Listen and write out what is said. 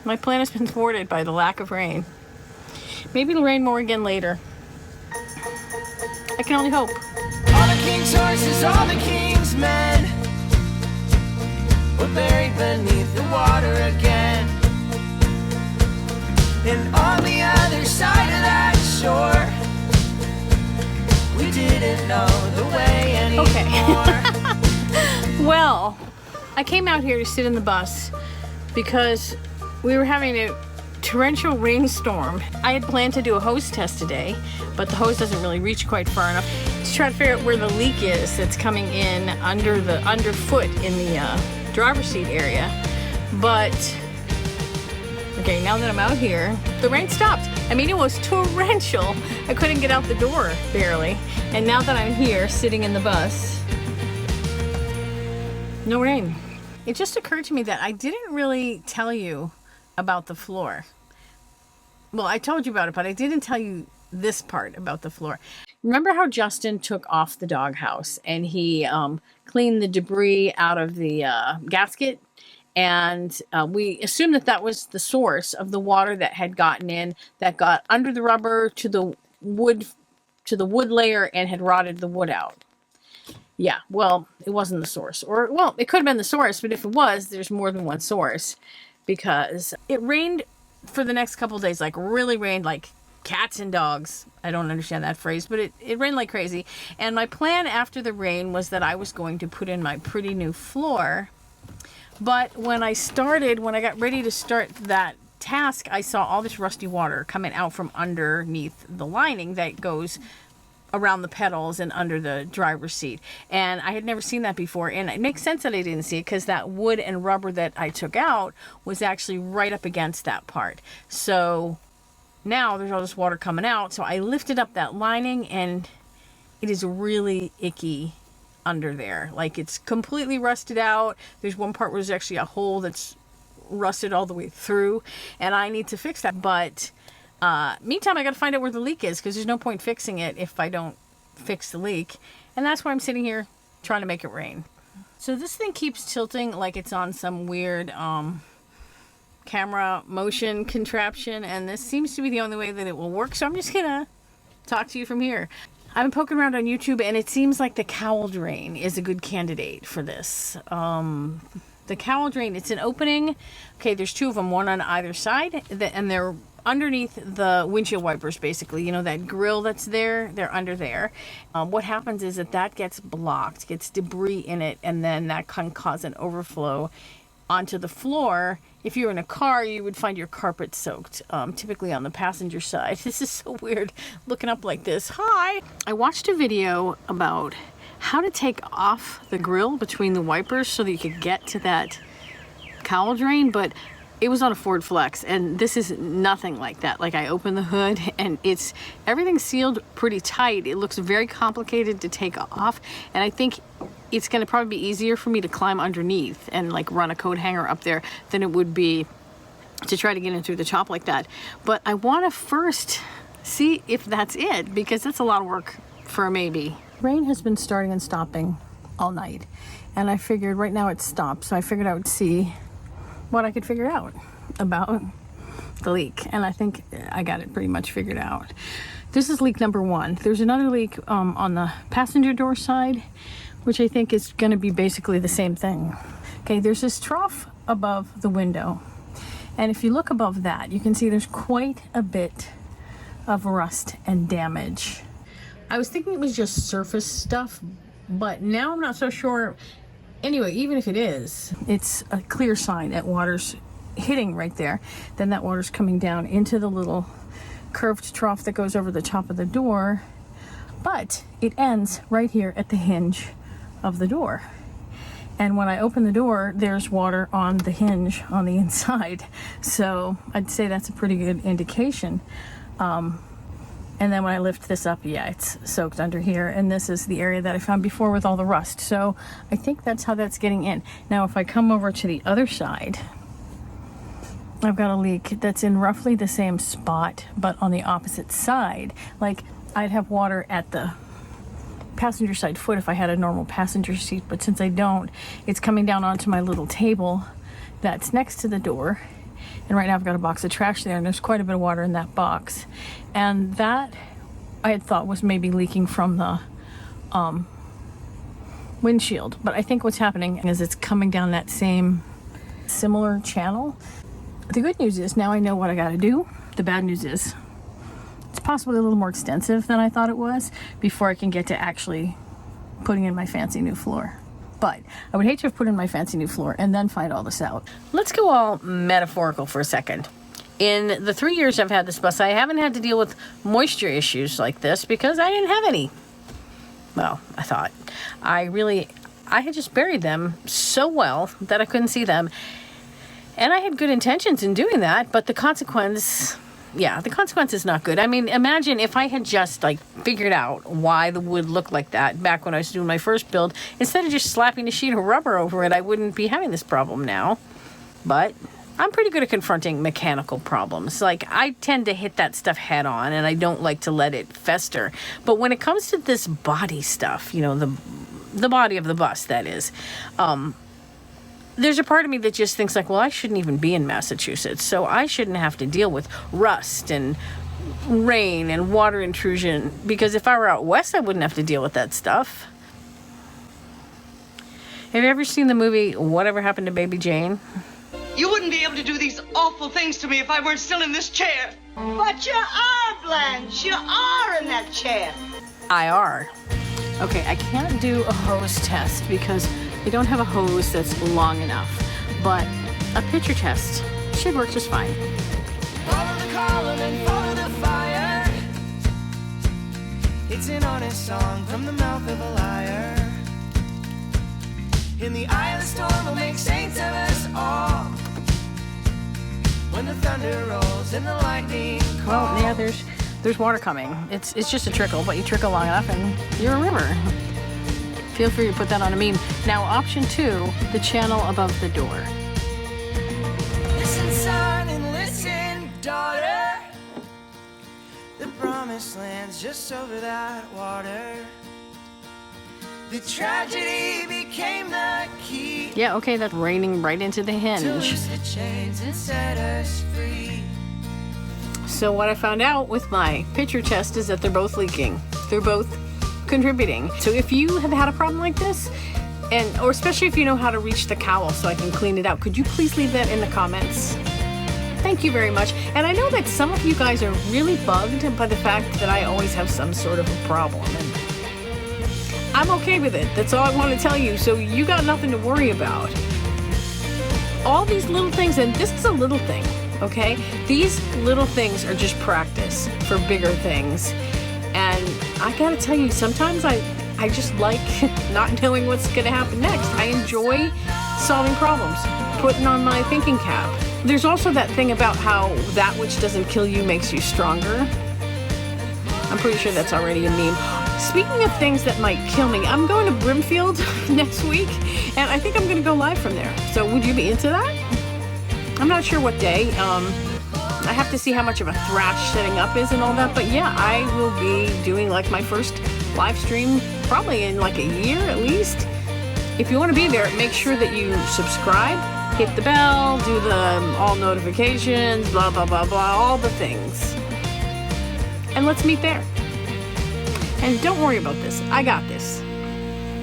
My plan has been thwarted by the lack of rain. Maybe it'll rain more again later. I can only hope. All the king's horses, all the king's men were buried beneath the water again. And on the other side of that shore, we didn't know the way anymore. Okay. Well, I came out here to sit in the bus because we were having a torrential rainstorm. I had planned to do a hose test today, but the hose doesn't really reach quite far enough to try to figure out where the leak is that's coming in underfoot in the driver's seat area. But okay, now that I'm out here, the rain stopped. I mean, it was torrential. I couldn't get out the door barely. And now that I'm here sitting in the bus, no rain. It just occurred to me that I didn't really tell you about the floor. Well, I told you about it, but I didn't tell you this part about the floor. Remember how Justin took off the doghouse and he cleaned the debris out of the gasket? And we assumed that that was the source of the water that had gotten in, that got under the rubber to the wood layer and had rotted the wood out. Yeah, well, it wasn't the source. Or, well, it could have been the source, but if it was, there's more than one source. Because it rained for the next couple of days, like really rained like cats and dogs. I don't understand that phrase, but it rained like crazy. And my plan after the rain was that I was going to put in my pretty new floor. But when I got ready to start that task, I saw all this rusty water coming out from underneath the lining that goes around the pedals and under the driver's seat. And I had never seen that before. And it makes sense that I didn't see it because that wood and rubber that I took out was actually right up against that part. So now there's all this water coming out. So I lifted up that lining and it is really icky under there. Like it's completely rusted out. There's one part where there's actually a hole that's rusted all the way through and I need to fix that. But meantime, I got to find out where the leak is because there's no point fixing it if I don't fix the leak. And that's why I'm sitting here trying to make it rain. So this thing keeps tilting like it's on some weird camera motion contraption. And this seems to be the only way that it will work. So I'm just going to talk to you from here. I've been poking around on YouTube and it seems like the cowl drain is a good candidate for this. The cowl drain, it's an opening. Okay, there's two of them, one on either side. And they're underneath the windshield wipers, basically. You know, that grill that's there, they're under there. What happens is that gets blocked, gets debris in it, and then that can cause an overflow onto the floor. If you're in a car, you would find your carpet soaked, typically on the passenger side. This is so weird looking up like this. Hi! I watched a video about how to take off the grill between the wipers so that you could get to that cowl drain, but it was on a Ford Flex, and this is nothing like that. Like I opened the hood and everything's sealed pretty tight. It looks very complicated to take off, and I think it's gonna probably be easier for me to climb underneath and like run a coat hanger up there than it would be to try to get in through the top like that. But I wanna first see if that's it, because that's a lot of work for a maybe. Rain has been starting and stopping all night, and I figured right now it's stopped, so I figured I would see what I could figure out about the leak. And I think I got it pretty much figured out. This is leak number one. There's another leak on the passenger door side, which I think is going to be basically the same thing. Okay, there's this trough above the window. And if you look above that, you can see there's quite a bit of rust and damage. I was thinking it was just surface stuff, but now I'm not so sure. Anyway, even if it is, it's a clear sign that water's hitting right there. Then that water's coming down into the little curved trough that goes over the top of the door. But it ends right here at the hinge of the door. And when I open the door, there's water on the hinge on the inside. So I'd say that's a pretty good indication. And then when I lift this up, yeah, it's soaked under here. And this is the area that I found before with all the rust. So I think that's how that's getting in. Now, if I come over to the other side, I've got a leak that's in roughly the same spot, but on the opposite side. Like, I'd have water at the passenger side foot if I had a normal passenger seat. But since I don't, it's coming down onto my little table that's next to the door. And right now I've got a box of trash there, and there's quite a bit of water in that box. And that I had thought was maybe leaking from the windshield. But I think what's happening is it's coming down that same similar channel. The good news is now I know what I gotta do. The bad news is it's possibly a little more extensive than I thought it was before I can get to actually putting in my fancy new floor. But I would hate to have put in my fancy new floor and then find all this out. Let's go all metaphorical for a second. In the 3 years I've had this bus, I haven't had to deal with moisture issues like this because I didn't have any. Well, I thought. I had just buried them so well that I couldn't see them. And I had good intentions in doing that, but the consequence is not good. I mean, imagine if I had just figured out why the wood looked like that back when I was doing my first build. Instead of just slapping a sheet of rubber over it, I wouldn't be having this problem now. But I'm pretty good at confronting mechanical problems. I tend to hit that stuff head on, and I don't like to let it fester. But when it comes to this body stuff, the body of the bus, that is, there's a part of me that just thinks well, I shouldn't even be in Massachusetts, so I shouldn't have to deal with rust and rain and water intrusion, because if I were out west, I wouldn't have to deal with that stuff. Have you ever seen the movie Whatever Happened to Baby Jane? You wouldn't be able to do these awful things to me if I weren't still in this chair. But you are, Blanche. You are in that chair. I are. Okay, I can't do a hose test because I don't have a hose that's long enough, but a picture test should work just fine. Follow the column and follow the fire. It's an honest song from the mouth of a liar. In the eye of the storm will make saints of us all. When the thunder rolls and the lightning calls. Well, yeah, there's water coming. It's just a trickle, but you trickle long enough and you're a river. Feel free to put that on a meme. Now, option 2, the channel above the door. Listen, son, and listen, daughter. The promised land's just over that water. The tragedy became the key. Yeah, okay, that's raining right into the To hinge. loose the chains and set us free. So what I found out with my picture test is that they're both leaking. They're both contributing. So if you have had a problem like this, or especially if you know how to reach the cowl so I can clean it out, could you please leave that in the comments? Thank you very much. And I know that some of you guys are really bugged by the fact that I always have some sort of a problem. And I'm okay with it. That's all I want to tell you. So you got nothing to worry about. All these little things, and this is a little thing, okay? These little things are just practice for bigger things. And I gotta tell you, sometimes I just like not knowing what's gonna happen next. I enjoy solving problems, putting on my thinking cap. There's also that thing about how that which doesn't kill you makes you stronger. I'm pretty sure that's already a meme. Speaking of things that might kill me, I'm going to Brimfield next week, and I think I'm gonna go live from there. So would you be into that? I'm not sure what day. I have to see how much of a thrash setting up is and all that, but yeah, I will be doing my first live stream probably in a year at least. If you want to be there, make sure that you subscribe, hit the bell, do the all notifications, blah, blah, blah, blah, all the things. And let's meet there. And don't worry about this. I got this.